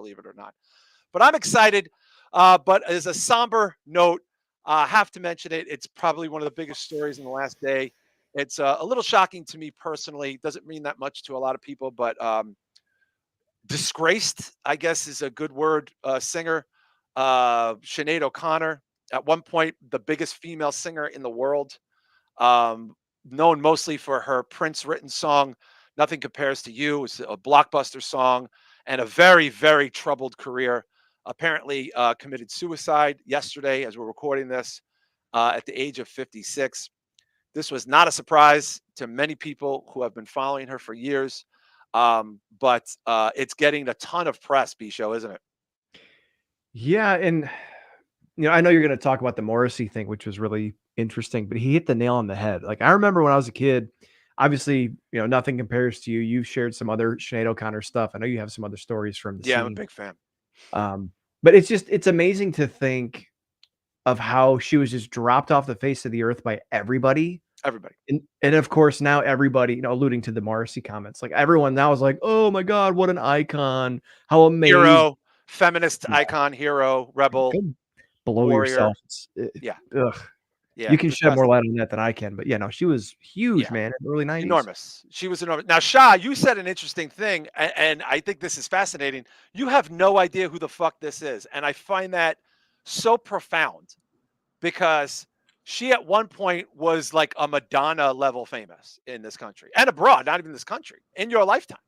believe it or not. But I'm excited. But as a somber note, I have to mention it. It's probably one of the biggest stories in the last day. It's a little shocking to me personally. Doesn't mean that much to a lot of people, but disgraced, I guess, is a good word. Singer Sinead O'Connor, at one point the biggest female singer in the world, um, known mostly for her Prince-written song "Nothing Compares to You." It's a blockbuster song and a very, very troubled career. Apparently, committed suicide yesterday as we're recording this at the age of 56. This was not a surprise to many people who have been following her for years, but it's getting a ton of press, Bisho, isn't it? Yeah, and I know you're going to talk about the Morrissey thing, which was really interesting, but he hit the nail on the head. Like I remember when I was a kid, obviously, nothing compares to you. You've shared some other Sinead O'Connor stuff. I know you have some other stories from the Yeah, I'm a scene. big fan. But it's amazing to think of how she was just dropped off the face of the earth by everybody. Everybody. And of course now everybody, alluding to the Morrissey comments, like everyone now is like, oh my God, what an icon. How amazing. Hero, feminist Yeah. icon, hero, rebel, Go blow warrior. yourself. Yeah. Ugh. Yeah. You can shed more Disgusting. light on that than I can, but yeah, no, she was huge, Yeah. man, in the early 90s. Enormous. She was enormous. Now, Shah, you said an interesting thing, and I think this is fascinating. You have no idea who the fuck this is. And I find that so profound because she at one point was like a Madonna level famous in this country and abroad, not even this country, in your lifetime.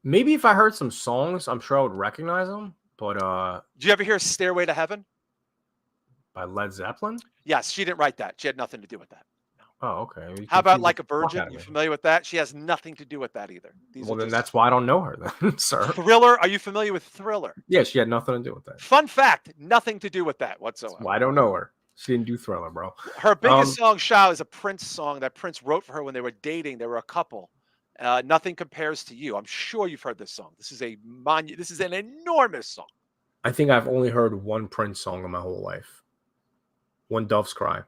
Maybe if I heard some songs, I'm sure I would recognize them. But Did you ever hear Stairway to Heaven? by Led Zeppelin? Yes, she didn't write that. She had nothing to do with that. Oh, okay. You How about confused Like the a fuck Virgin? out of You me. familiar with that? She has nothing to do with that either. These Well, are then just that's why I don't know her, then, sir. Thriller. Are you familiar with Thriller? Yeah, she had nothing to do with that. Fun fact, nothing to do with that whatsoever. Well, I don't know her. She didn't do Thriller, bro. Her biggest song, Shao, is a Prince song that Prince wrote for her when they were dating. They were a couple. Nothing Compares to You. I'm sure you've heard this song. This is This is an enormous song. I think I've only heard one Prince song in my whole life. One Dove's Cry.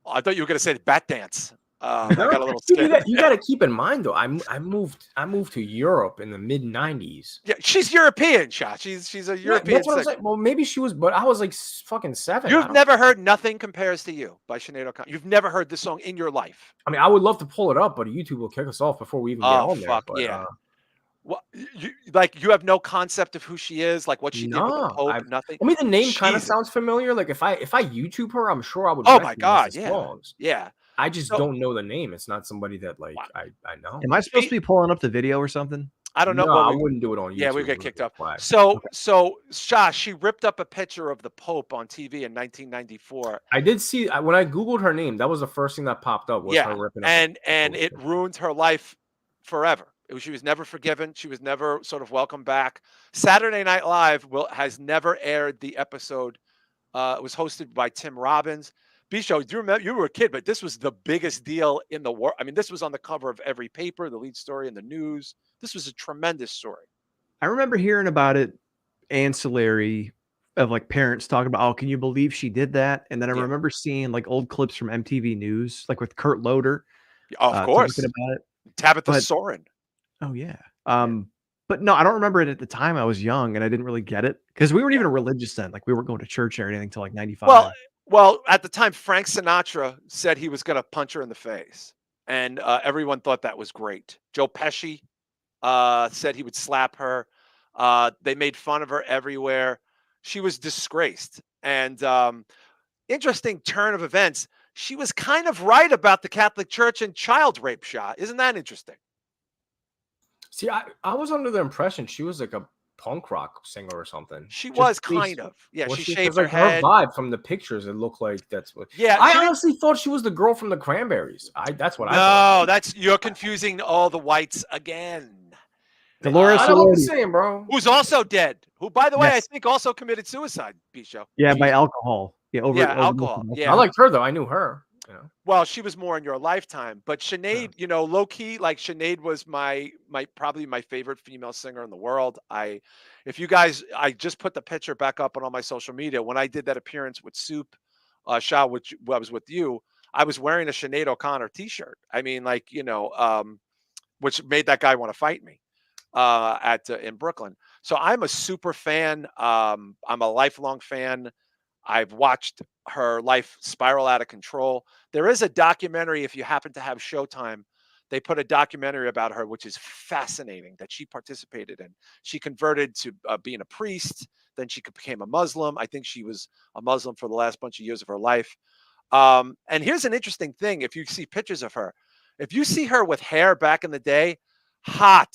I thought you were going to say Bat Dance. No, I got a little scared. you got to keep in mind though. I moved to Europe in the mid '90s. Yeah, she's European, Shah. She's a European. That's what I'm saying. Well, maybe she was, but I was like fucking 7. You've never heard "Nothing Compares to You" by Sinead O'Connor. You've never heard this song in your life. I mean, I would love to pull it up, but YouTube will kick us off before we even get on there. Fuck but, yeah. Well, you have no concept of who she is, like what she did with the Pope. Nothing. I mean, the name kind of sounds familiar. Like if I YouTube her, I'm sure I would. Oh my God, yeah, songs. Yeah. I just don't know the name. It's not somebody that like I know. Am I supposed to be pulling up the video or something? I don't know. No, I wouldn't do it on YouTube. Yeah, we get kicked off. So Shah, she ripped up a picture of the Pope on TV in 1994. I did see when I Googled her name. That was the first thing that popped up. Was her ripping up and it ruined her life forever. She was never forgiven. She was never sort of welcomed back. Saturday Night Live has never aired the episode. It was hosted by Tim Robbins. Bisho, do you remember? You were a kid, but this was the biggest deal in the world. I mean, this was on the cover of every paper, the lead story in the news. This was a tremendous story. I remember hearing about it ancillary of like parents talking about, oh, can you believe she did that? And then I remember seeing like old clips from MTV News, like with Kurt Loder. Of course. Talking about it. Tabitha Soren. Oh, yeah. But no, I don't remember it at the time. I was young and I didn't really get it because we weren't even religious then. Like we weren't going to church or anything until like 95. Well, at the time, Frank Sinatra said he was going to punch her in the face. And everyone thought that was great. Joe Pesci said he would slap her. They made fun of her everywhere. She was disgraced. And interesting turn of events. She was kind of right about the Catholic Church and child rape, Shah. Isn't that interesting? See, I was under the impression she was like a punk rock singer or something. She was kind of. Yeah, she shaved her head. Her vibe from the pictures, it looked like that's what. Yeah, I honestly thought she was the girl from the Cranberries. That's what I thought. No, you're confusing all the whites again. Dolores saying, bro. Who's also dead. Who, by the way, I think also committed suicide, Bisho. Yeah, by alcohol. Yeah, alcohol. Yeah. I liked her, though. I knew her. You know? Well, she was more in your lifetime. But Sinead, low key, like Sinead was probably my favorite female singer in the world. I just put the picture back up on all my social media. When I did that appearance with Soup, Shah, which I was with you, I was wearing a Sinead O'Connor t-shirt. I mean, which made that guy want to fight me in Brooklyn. So I'm a super fan. I'm a lifelong fan. I've watched her life spiral out of control. There is a documentary, if you happen to have Showtime, they put a documentary about her, which is fascinating that she participated in. She converted to being a priest, then she became a Muslim. I think she was a Muslim for the last bunch of years of her life. And here's an interesting thing: if you see pictures of her, if you see her with hair back in the day, hot.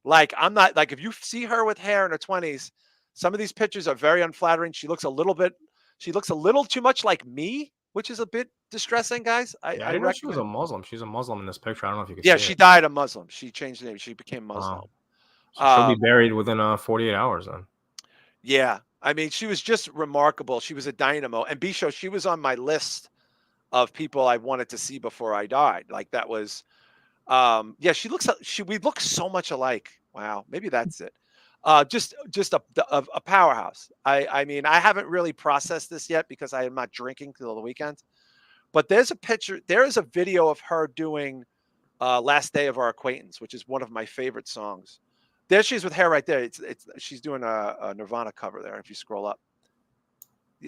Like I'm not like if you see her with hair in her 20s, some of these pictures are very unflattering. She looks a little too much like me, which is a bit distressing, guys. Yeah, I I didn't know she was recommend. a Muslim. She's a Muslim in this picture. I don't know if you can Yeah, see she it. died a Muslim. She changed the name. She became Muslim. Wow. So she'll be Um, buried within 48 hours then. yeah, I mean, she was just remarkable. She was a dynamo. And Bisho, she was on my list of people I wanted to see before I died. Like that was, yeah, we look so much alike. Wow, maybe that's it. Just a powerhouse. I mean, I haven't really processed this yet because I am not drinking till the weekend. But there is a video of her doing "Last Day of Our Acquaintance," which is one of my favorite songs. There she is with hair right there. She's doing a Nirvana cover there. If you scroll up,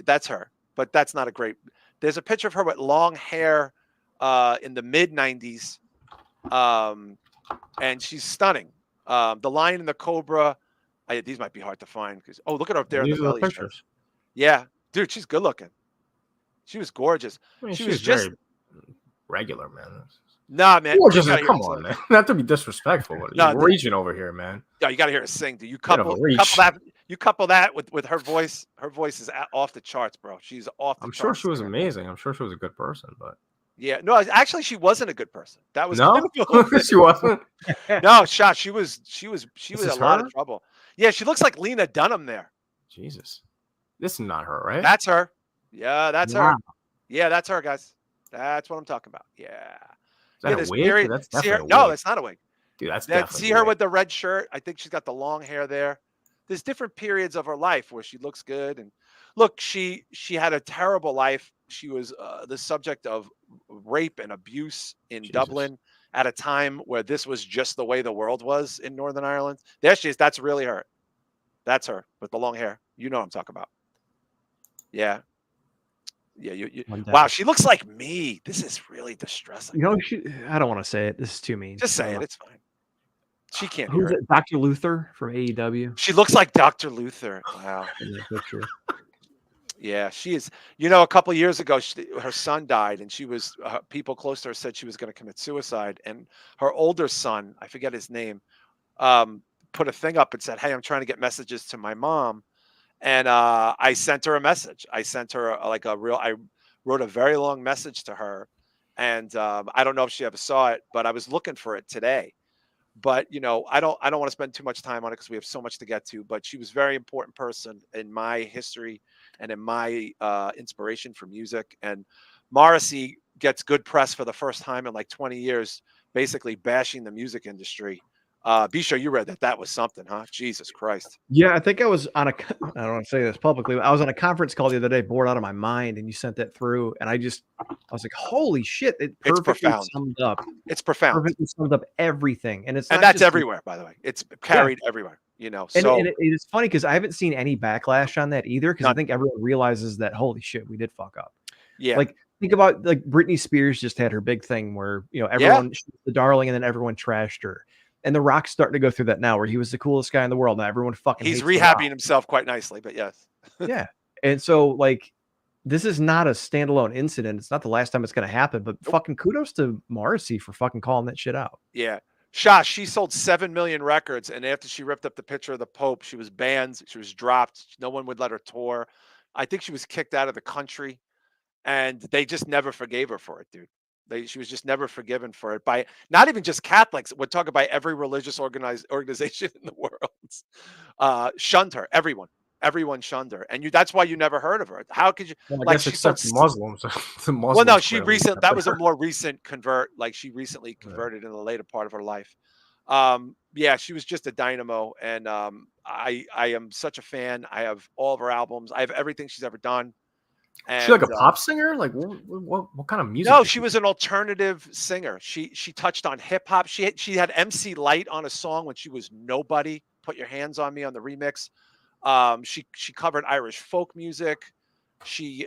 that's her. But that's not a great. There's a picture of her with long hair in the mid '90s, and she's stunning. The Lion and the Cobra. These might be hard to find because look at her up there in the These are the belly shirt. pictures. Yeah, dude, she's good looking. She was gorgeous. I mean, She she's was just very regular, man. nah, man. Gorgeous, You gotta hear come her on, sing. man. Not to be disrespectful, but No, you're reaching over here, man. yeah, you gotta hear her sing. Dude. Bit of a reach. You couple that with her voice. Her voice is off the charts, bro. She's off the I'm sure charts. she was singer. amazing. I'm sure she was a good person, but Yeah, no, actually, she wasn't a good person. That was no, kind of the whole thing. she wasn't. No, shot. She was This in is a lot of her? trouble. Yeah, she looks like Lena Dunham there. Jesus, this is not her, right? That's her. Yeah, that's Wow. her. Yeah, that's her, guys. That's what I'm talking about. Yeah. Is that Yeah, a this wig? period. That's See her? definitely a No, wig. it's not a wig. Dude, that's That definitely see a her wig. with the red shirt. I think she's got the long hair there. There's different periods of her life where she looks good. And look, she had a terrible life. She was the subject of rape and abuse in Jesus. Dublin at a time where this was just the way the world was in Northern Ireland. There she is. That's really her. That's her with the long hair. You know what I'm talking about. Yeah. Yeah. Wow. She looks like me. This is really distressing. You know, I don't want to say it. This is too mean. Just say it. It's fine. She can't Who's hear it? Dr. Luther from AEW. She looks like Dr. Luther. Wow. In that picture. Yeah, she is. You know, a couple of years ago, her son died, and she was people close to her said she was going to commit suicide. And her older son, I forget his name, put a thing up and said, "Hey, I'm trying to get messages to my mom." And I sent her a message. I sent her I wrote a very long message to her, and I don't know if she ever saw it, but I was looking for it today. But you know, I don't want to spend too much time on it because we have so much to get to. But she was a very important person in my history and in my inspiration for music. And Morrissey gets good press for the first time in like 20 years, basically bashing the music industry. Bisho, you read that. That was something, huh? Jesus Christ. Yeah, I think I was on I don't want to say this publicly, but I was on a conference call the other day, bored out of my mind, and you sent that through, and I was like, holy shit, it It's perfectly profound. summed up. It's profound. Perfectly summed up everything. And it's And not that's just everywhere, by the way. It's carried everywhere, you know. and, So and it is funny because I haven't seen any backlash on that either, because I none. think everyone realizes that holy shit, we did fuck up. Yeah. Like think about like Britney Spears just had her big thing where everyone she's the darling and then everyone trashed her. And The Rock's starting to go through that now where he was the coolest guy in the world. Now everyone fucking He's hates The Rock. rehabbing himself quite nicely, but yes. Yeah. And so like this is not a standalone incident. It's not the last time it's going to happen, but fucking kudos to Morrissey for fucking calling that shit out. Yeah. Shash, she sold 7 million records. And after she ripped up the picture of the Pope, she was banned. She was dropped. No one would let her tour. I think she was kicked out of the country. And they just never forgave her for it, dude. She was just never forgiven for it by not even just Catholics. We're talking by every religious organization in the world. Shunned her. Everyone shunned her. And that's why you never heard of her. How could you Well, I like guess she except sold Muslims. The Muslims. Well, no, she clearly that was a accepted her. more recent convert. Like she recently converted in the later part of her life. Yeah, she was just a dynamo, and I am such a fan. I have all of her albums. I have everything she's ever done. And, She like a pop singer? Like what kind of music? No, did she was an alternative singer. She touched on hip hop. She had MC Light on a song when she was nobody, "Put Your Hands on Me" on the remix. She covered Irish folk music. She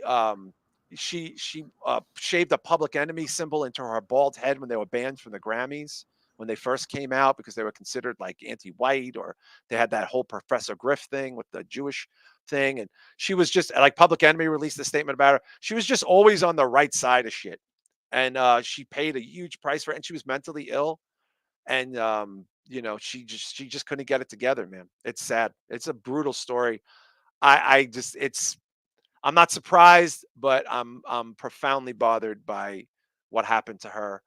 shaved a Public Enemy symbol into her bald head when they were banned from the Grammys when they first came out because they were considered like anti-white, or they had that whole Professor Griff thing with the Jewish thing. And she was just like, Public Enemy released a statement about her. She was just always on the right side of shit, and she paid a huge price for it. And she was mentally ill, and she just couldn't get it together, man. It's sad. It's a brutal story. I just it's I'm not surprised, but I'm profoundly bothered by what happened to her.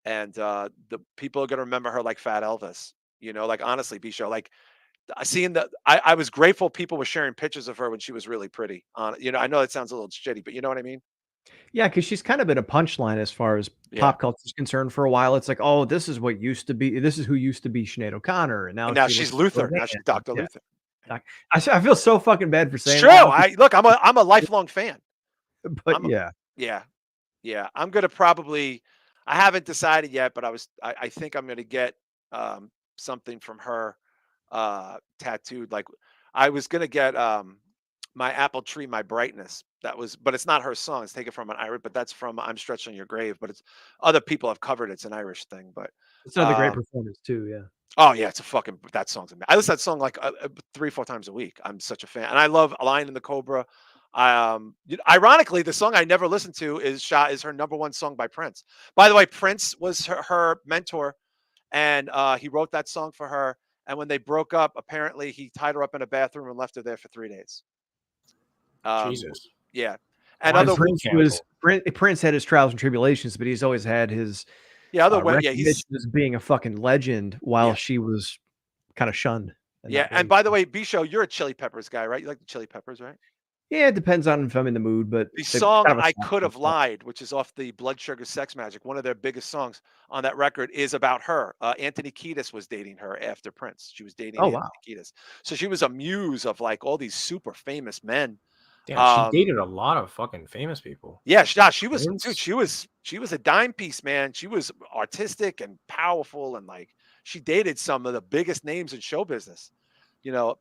And the people are gonna remember her like Fat Elvis. Like, honestly, Bisho, like, seeing I was grateful people were sharing pictures of her when she was really pretty. I know that sounds a little shitty, but you know what I mean? Yeah, because she's kind of been a punchline as far as Yeah. pop culture is concerned for a while. It's like, oh, this is what used to be. This is who used to be Sinead O'Connor, and And now now she she's listens to Luther. Roseanne. Now she's Dr. Yeah, Luther. I feel so fucking bad for It's saying true. it now, 'cause I'm a lifelong fan. but I'm yeah. Yeah. Yeah, I'm gonna probably. I haven't decided yet, but I think I'm gonna get something from her tattooed. Like, I was gonna get my apple tree, my brightness. But it's not her song. It's taken from an Irish, but that's from "I'm Stretched on Your Grave." But it's other people have covered it. It's an Irish thing. But It's another great um, performance too, yeah. oh yeah, that song's amazing. I listen to that song like 3, 4 times a week. I'm such a fan, and I love "Lion and the Cobra." Ironically, the song I never listened to is her number one song by Prince. By the way, Prince was her mentor, and he wrote that song for her. And when they broke up, apparently he tied her up in a bathroom and left her there for 3 days. Jesus. Yeah, and Why And other is he canceled? Prince had his trials and tribulations, but he's always had his, yeah other way yeah recognition he's as being a fucking legend while yeah she was kinda shunned and yeah. not And believed. by the way, Bisho, you're a Chili Peppers guy, right? You like the Chili Peppers, right? Yeah, it depends on if I'm in the mood, but The they've song kind of a "I soft Could spot Have for that. Lied," which is off the Blood Sugar Sex Magic, one of their biggest songs on that record, is about her. Anthony Kiedis was dating her after Prince. She was dating Oh, Anthony wow. Kiedis. So she was a muse of like all these super famous men. Damn, she Um, dated a lot of fucking famous people. yeah, she was, dude, Prince. she was a dime piece, man. She was artistic and powerful, and like, she dated some of the biggest names in show business.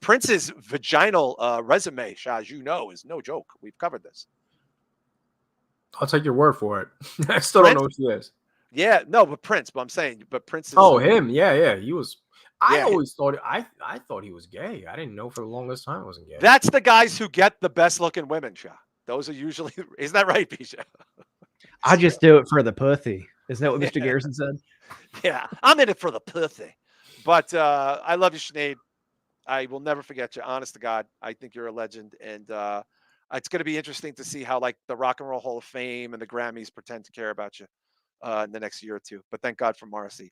Prince's vaginal resume, Shah, as you know, is no joke. We've covered this. I'll take your word for it. I still don't know Prince, who she is. yeah, no, but Prince. But I'm saying, but Prince is, Oh, him. Yeah, yeah. He was. I yeah, always thought I thought he was gay. I didn't know for the longest time he wasn't gay. that's the guys who get the best looking women, Shah. Those are usually, isn't that right, Bisha? I It's true. just do it for the pussy. Isn't that what Mr. Yeah, Garrison said? yeah, I'm in it for the pussy. But I love you, Sinead. I will never forget you. Honest to God, I think you're a legend, and it's going to be interesting to see how like the Rock and Roll Hall of Fame and the Grammys pretend to care about you in the next year or two. But thank God for Morrissey.